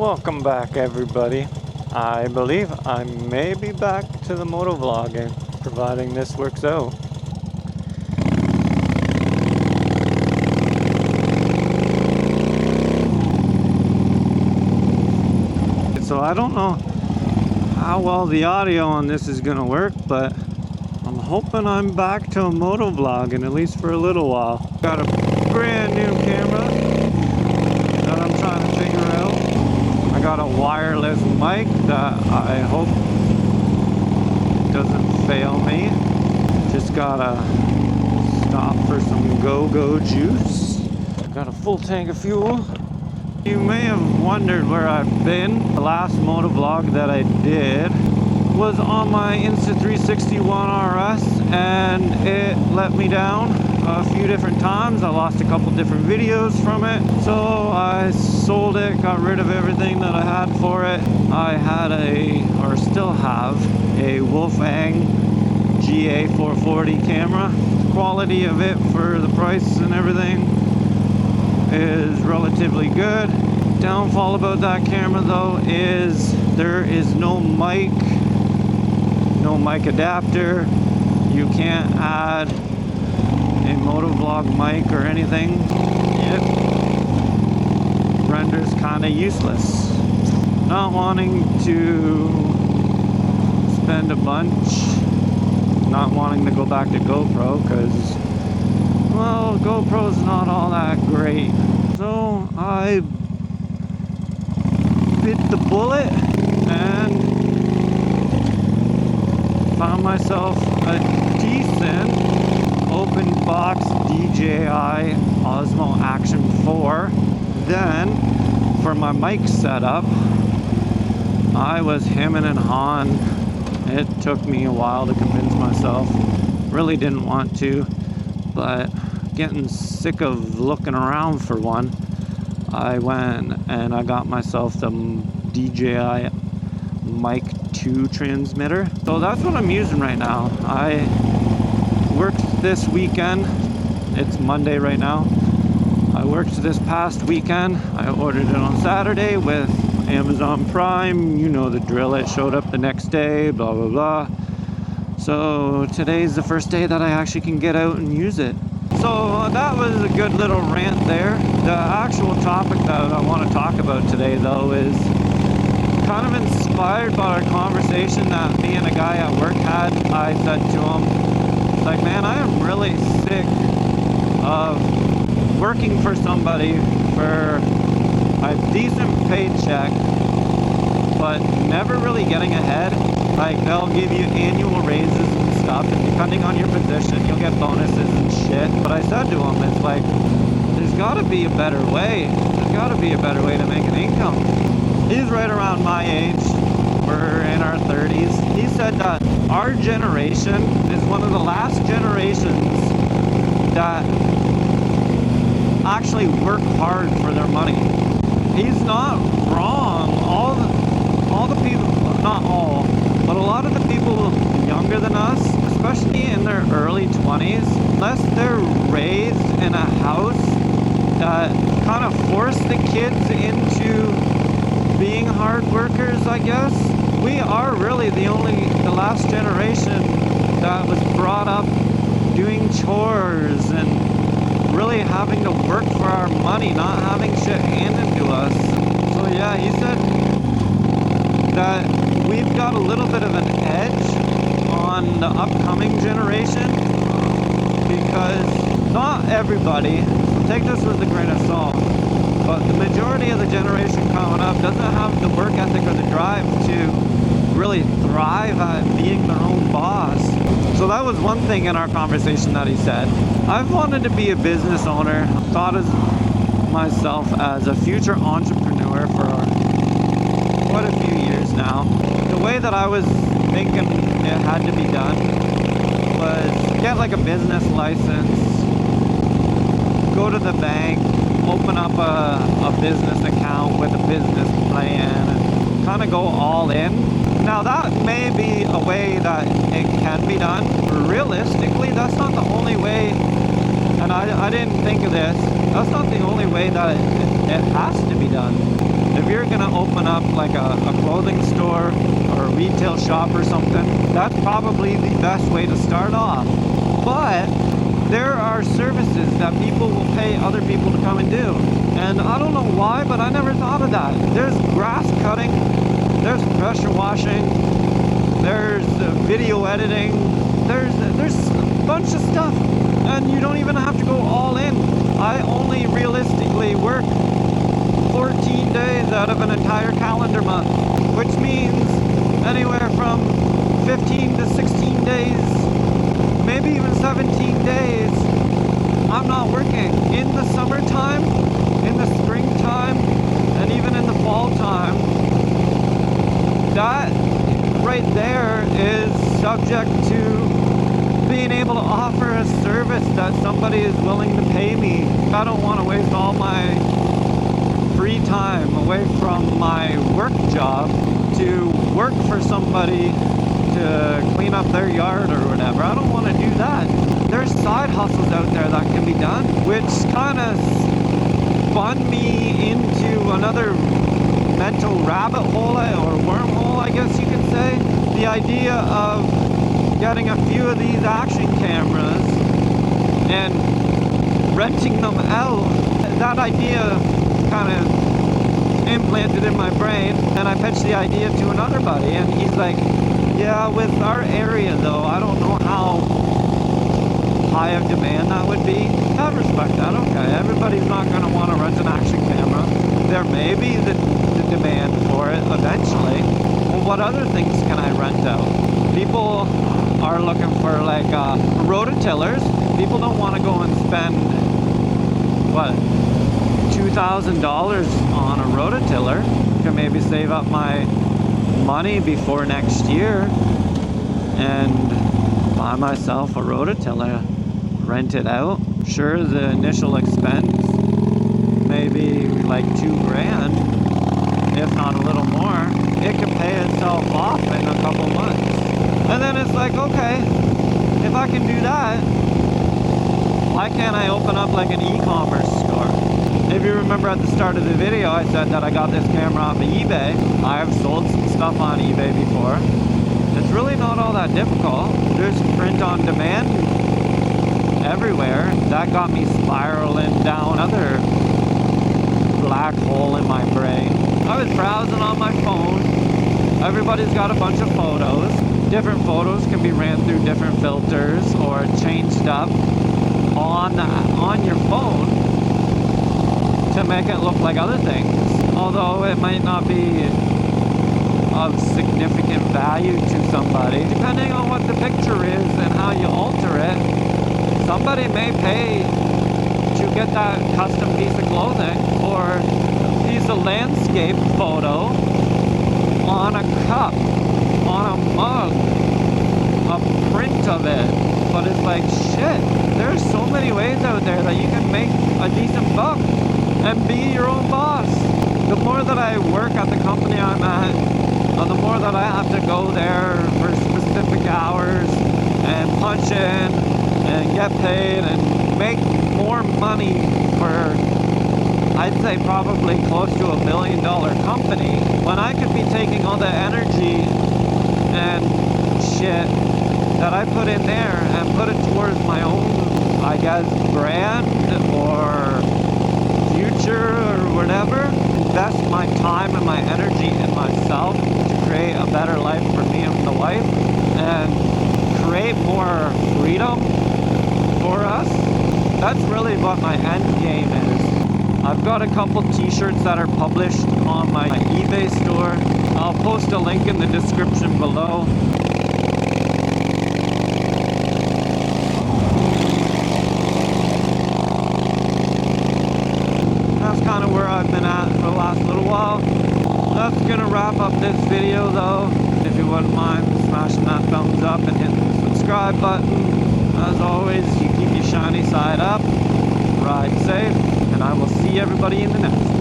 Welcome back, everybody. I believe I may be back to the motovlogging, providing this works out. So I don't know how well the audio on this is gonna work, but I'm hoping I'm back to a motovlogging, at least for a little while. Got a brand new camera that I'm trying to figure out. I got a wireless mic that I hope doesn't fail me. Just gotta stop for some go-go juice. Got a full tank of fuel. You may have wondered where I've been. The last motovlog that I did was on my Insta360 One RS, and it let me down a few different times. I lost a couple different videos from it, so I sold it, got rid of everything that I had for it. I had or still have, a Wolfang GA440 camera. The quality of it for the price and everything is relatively good. Downfall about that camera though is there is no mic adapter. You can't add a Motovlog mic or anything. It renders kind of useless. Not wanting to spend a bunch, not wanting to go back to GoPro because, well, GoPro's not all that great. So I bit the bullet and found myself a decent open box DJI Osmo Action 4. Then for my mic setup, I was hemming and hawing. It took me a while to convince myself. Really didn't want to, but getting sick of looking around for one, I went and I got myself the DJI Mic 2 transmitter. So that's what I'm using right now. I worked this weekend. It's Monday right now. I worked this past weekend. I ordered it on Saturday with Amazon Prime. You know the drill. It showed up the next day, blah, blah, blah. So today's the first day that I actually can get out and use it. So that was a good little rant there. The actual topic that I want to talk about today though is kind of inspired by our conversation that me and a guy at work had. I said to him, like, man, I am really sick of working for somebody for a decent paycheck but never really getting ahead. Like, they'll give you annual raises and stuff, and depending on your position, you'll get bonuses and shit. But I said to him, it's like, there's gotta be a better way. There's gotta be a better way to make an income. He's right around my age. We're in our 30s. He said that our generation is one of the last generations that actually work hard for their money. He's not wrong. All the people, not all, but a lot of the people younger than us, especially in their early 20s, unless they're raised in a house that kind of forced the kids into being hard workers, I guess. We are really the last generation that was brought up doing chores and really having to work for our money, not having shit handed to us. So yeah, he said that we've got a little bit of an edge on the upcoming generation because not everybody, take this with a grain of salt, but the majority of the generation coming up doesn't have the work ethic or the drive to really thrive at being their own boss. So that was one thing in our conversation that he said. I've wanted to be a business owner, thought of myself as a future entrepreneur for quite a few years now. The way that I was thinking it had to be done was get like a business license, go to the bank, open up a business account with a business plan, and kind of go all in. Now that may be a way that it can be done. Realistically, that's not the only way, and I didn't think of this, that's not the only way that it has to be done. If you're gonna open up like a clothing store or a retail shop or something, that's probably the best way to start off. But there are services that people will pay other people to come and do. And I don't know why, but I never thought of that. There's grass cutting, there's pressure washing, there's video editing, there's a bunch of stuff. And you don't even have to go all in. I only realistically work 14 days out of an entire calendar month, which means anywhere from 15 to 16 days, maybe even 17 days, I'm not working. In the summertime, in the springtime, and even in the fall time, that right there is subject to being able to offer a service that somebody is willing to pay me. I don't want to waste all my free time away from my work job to work for somebody to clean up their yard or whatever. I don't want to do that. There's side hustles out there that can be done, which kind of spun me into another mental rabbit hole or wormhole, I guess you could say. The idea of getting a few of these action cameras and renting them out. That idea kind of implanted in my brain, and I pitched the idea to another buddy, and he's like, yeah, with our area though, I don't know how high of demand that would be. I respect that, okay. Everybody's not going to want to rent an action camera. There may be the demand for it eventually. Well, what other things can I rent out? People are looking for like rototillers. People don't want to go and spend, what, $2,000 on a rototiller. Can maybe save up my money before next year and buy myself a rototiller, rent it out. Sure, the initial expense maybe like $2,000, if not a little more. It can pay itself off in a couple months. And then it's like, okay, if I can do that, why can't I open up like an e-commerce store? If you remember at the start of the video, I said that I got this camera off of eBay. I've sold some stuff on eBay before. It's really not all that difficult. There's print on demand everywhere. That got me spiraling down another black hole in my brain. I was browsing on my phone. Everybody's got a bunch of photos. Different photos can be ran through different filters or changed up on your phone to make it look like other things. Although it might not be of significant value to somebody, depending on what the picture is and how you alter it. Somebody may pay to get that custom piece of clothing or a piece of landscape photo on a cup, on a mug, a print of it. But it's like, shit, there's so many ways out there that you can make a decent buck and be your own boss. The more that I work at the company I'm at, the more that I have to go there for specific hours and punch in and get paid and make more money for, I'd say probably close to $1 billion company, when I could be taking all the energy and shit that I put in there and put it towards my own, I guess, brand or future or whatever. Invest my time and my energy in myself to create a better life for me and the wife and create more freedom for us. That's really what my end game is. I've got a couple t-shirts that are published on my eBay store. I'll post a link in the description below. That's kind of where I've been at for the last little while. That's gonna wrap up this video though. If you wouldn't mind smashing that thumbs up and hitting the subscribe button. As always, you keep your shiny side up, ride safe, and I will see everybody in the next one.